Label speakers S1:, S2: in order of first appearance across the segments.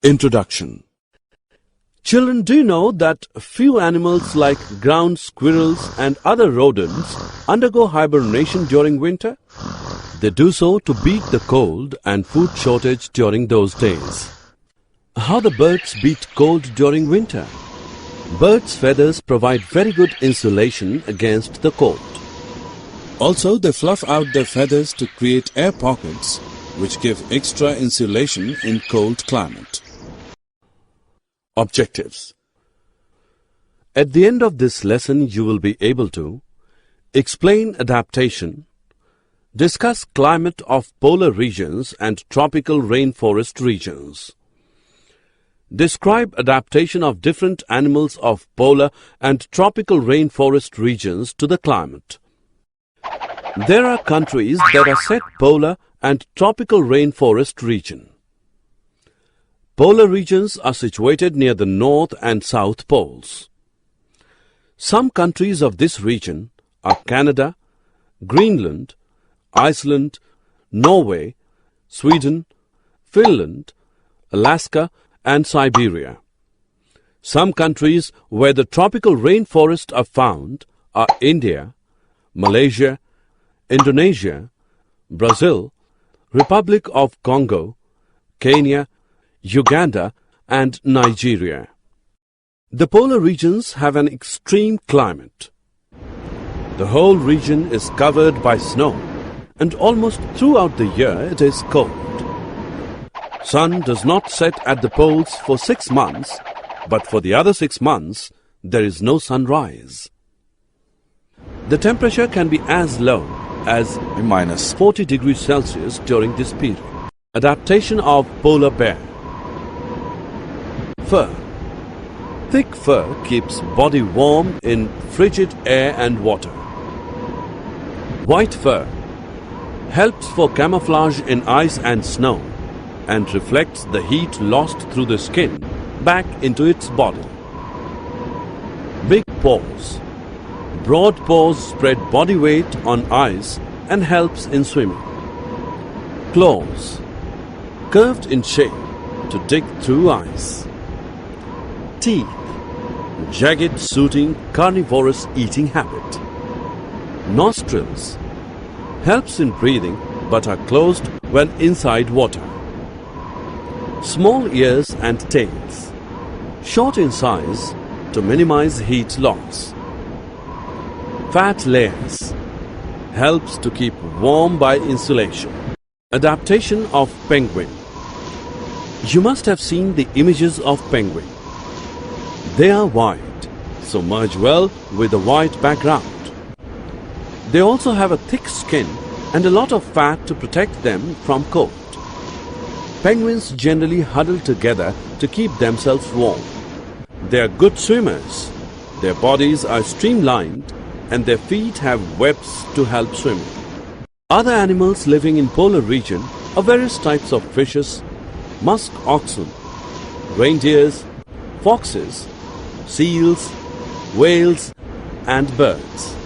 S1: Introduction. Children, do you know that few animals like ground squirrels and other rodents undergo hibernation during winter? They do so to beat the cold and food shortage during those days. How the birds beat cold during winter? Birds' feathers provide very good insulation against the cold.
S2: Also, they fluff out their feathers to create air pockets, which give extra insulation in cold climate.
S1: Objectives. At the end of this lesson, you will be able to explain adaptation, discuss climate of polar regions and tropical rainforest regions, describe adaptation of different animals of polar and tropical rainforest regions to the climate. There are countries that are set polar and tropical rainforest region. Polar regions are situated near the North and South Poles. Some countries of this region are Canada, Greenland, Iceland, Norway, Sweden, Finland, Alaska, and Siberia. Some countries where the tropical rainforests are found are India, Malaysia, Indonesia, Brazil, Republic of Congo, Kenya, Uganda, and Nigeria. The polar regions have an extreme climate. The whole region is covered by snow, and almost throughout the year it is cold. Sun does not set at the poles for 6 months, but for the other 6 months there is no sunrise. The temperature can be as low as
S2: minus
S1: 40 degrees Celsius during this period. Adaptation of polar bear. Fur. Thick fur keeps body warm in frigid air and water. White fur helps for camouflage in ice and snow and reflects the heat lost through the skin back into its body. Big paws. Broad paws spread body weight on ice and helps in swimming. Claws. Curved in shape to dig through ice. Teeth. Jagged suiting carnivorous eating habit. Nostrils. Helps in breathing but are closed when inside water. Small ears and tails. Short in size to minimize heat loss. Fat layers. Helps to keep warm by insulation. Adaptation of penguin. You must have seen the images of penguin. They are white, so merge well with the white background. They also have a thick skin and a lot of fat to protect them from cold. Penguins generally huddle together to keep themselves warm. They are good swimmers. Their bodies are streamlined and their feet have webs to help swimming. Other animals living in polar region are various types of fishes, musk oxen, reindeers, foxes, seals, whales, and birds.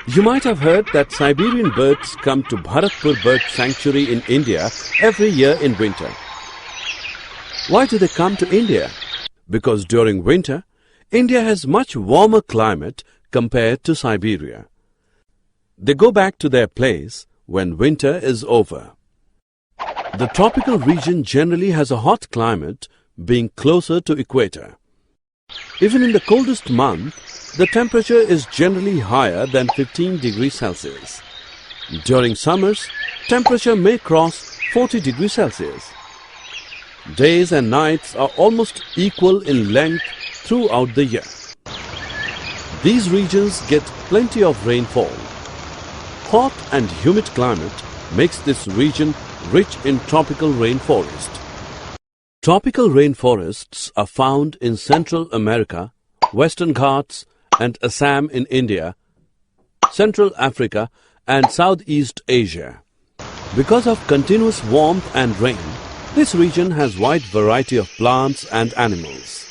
S1: You might have heard that Siberian birds come to Bharatpur Bird Sanctuary in India every year in winter. Why do they come to India? Because during winter, India has much warmer climate compared to Siberia. They go back to their place when winter is over. The tropical region generally has a hot climate, being closer to equator. Even in the coldest month, the temperature is generally higher than 15 degrees Celsius. During summers, temperature may cross 40 degrees Celsius. Days and nights are almost equal in length throughout the year. These regions get plenty of rainfall. Hot and humid climate makes this region rich in tropical rainforest. Tropical rainforests are found in Central America, Western Ghats and Assam in India, Central Africa and Southeast Asia. Because of continuous warmth and rain, this region has wide variety of plants and animals.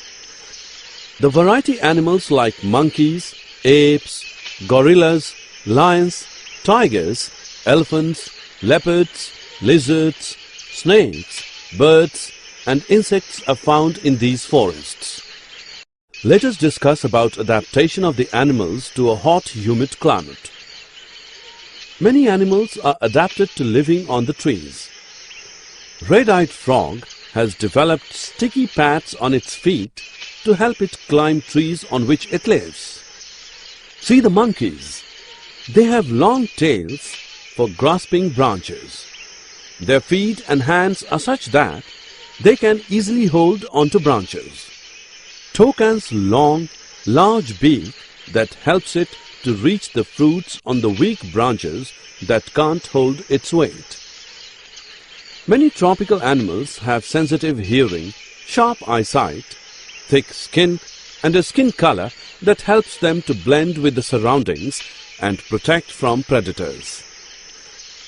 S1: The variety animals like monkeys, apes, gorillas, lions, tigers, elephants, leopards, lizards, snakes, birds, and insects are found in these forests. Let us discuss about adaptation of the animals to a hot, humid climate. Many animals are adapted to living on the trees. Red-eyed frog has developed sticky pads on its feet to help it climb trees on which it lives. See the monkeys. They have long tails for grasping branches. Their feet and hands are such that they can easily hold onto branches. Toucan's long, large beak that helps it to reach the fruits on the weak branches that can't hold its weight. Many tropical animals have sensitive hearing, sharp eyesight, thick skin, and a skin color that helps them to blend with the surroundings and protect from predators.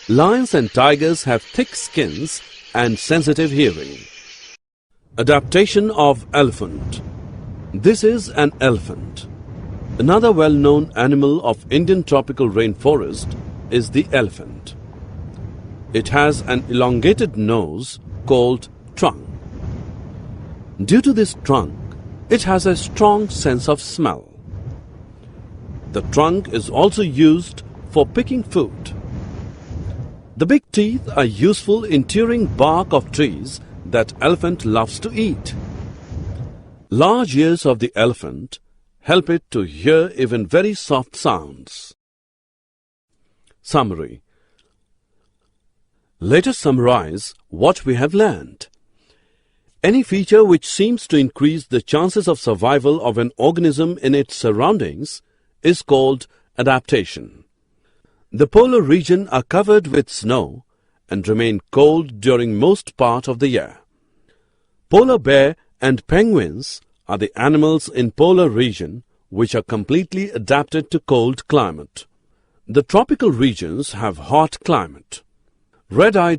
S1: Lions and tigers have thick skins and sensitive hearing. Adaptation of elephant. This is an elephant. Another well-known animal of Indian tropical rainforest is the elephant. It has an elongated nose called trunk. Due to this trunk, it has a strong sense of smell. The trunk is also used for picking food. The big teeth are useful in tearing bark of trees that elephant loves to eat. Large ears of the elephant help it to hear even very soft sounds. Summary. Let us summarize what we have learned. Any feature which seems to increase the chances of survival of an organism in its surroundings is called adaptation. The polar region are covered with snow and remain cold during most part of the year. Polar bear and penguins are the animals in polar region which are completely adapted to cold climate. The tropical regions have hot climate. Red-eyed